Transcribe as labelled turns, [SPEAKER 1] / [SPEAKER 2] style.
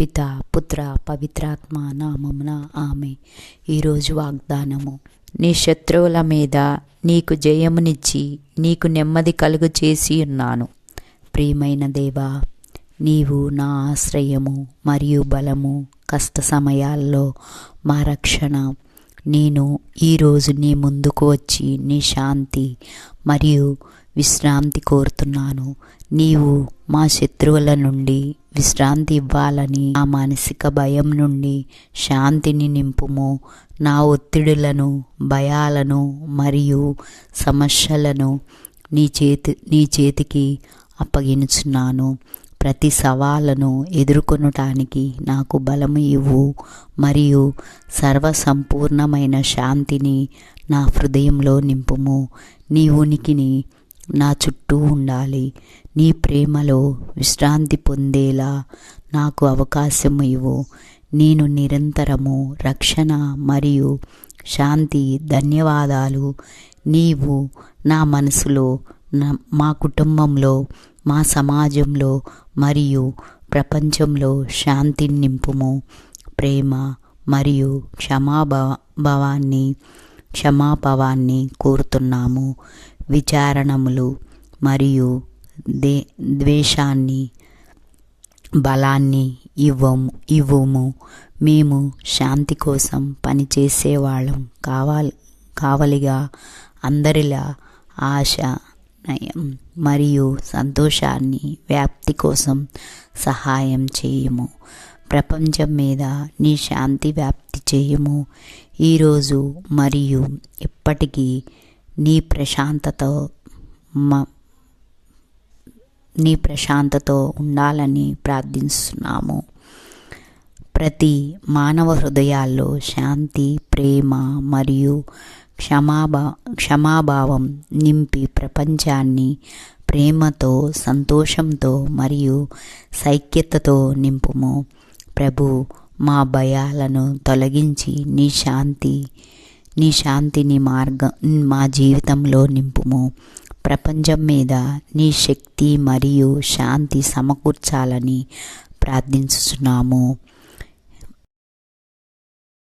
[SPEAKER 1] పిత పుత్ర పవిత్రాత్మ నామమున ఆమె. ఈరోజు వాగ్దానము: నీ శత్రువుల మీద నీకు జయమునిచ్చి నీకు నెమ్మది కలుగు చేసి ఉన్నాను. ప్రియమైన దేవా, నీవు నా ఆశ్రయము మరియు బలము, కష్ట సమయాల్లో మా రక్షణ. నేను ఈరోజు నీ ముందుకు వచ్చి నీ శాంతి మరియు విశ్రాంతి కోరుతున్నాను. నీవు మా శత్రువుల నుండి విశ్రాంతి ఇవ్వాలని, ఆ మానసిక భయం నుండి శాంతిని నింపుము. నా ఒత్తిడులను, భయాలను మరియు సమస్యలను నీ చేతికి అప్పగించున్నాను. ప్రతి సవాళ్ళను ఎదుర్కొనటానికి నాకు బలము ఇవ్వు మరియు సర్వసంపూర్ణమైన శాంతిని నా హృదయంలో నింపుము. నీ ఉనికిని నా చుట్టూ ఉండాలి. నీ ప్రేమలో విశ్రాంతి పొందేలా నాకు అవకాశం ఇవ్వు. నేను నిరంతరము రక్షణ మరియు శాంతి. ధన్యవాదాలు. నీవు నా మనసులో, మా కుటుంబంలో, మా సమాజంలో మరియు ప్రపంచంలో శాంతిని నింపుము. ప్రేమ మరియు క్షమాభావాన్ని కోరుతున్నాము. విచారణములు మరియు ద్వేషాన్ని, బలాన్ని ఇవ్వము. మేము శాంతి కోసం పనిచేసేవాళ్ళం కావలిగా అందరిలా ఆశ, నయం మరియు సంతోషాన్ని వ్యాప్తి కోసం సహాయం చేయము. ప్రపంచం మీద నీ శాంతి వ్యాప్తి చేయము. ఈరోజు మరియు ఎప్పటికీ నీ ప్రశాంతతో ఉండాలని ప్రార్థిస్తున్నాము. ప్రతి మానవ హృదయాల్లో శాంతి, ప్రేమ మరియు క్షమాభావం నింపి ప్రపంచాన్ని ప్రేమతో, సంతోషంతో మరియు సైక్యతతో నింపుము. ప్రభు, మా భయాలను తొలగించి నీ శాంతిని మా జీవితంలో నింపుము. ప్రపంచం మీద నీ శక్తి మరియు శాంతి సమకూర్చాలని ప్రార్థించుతున్నాము.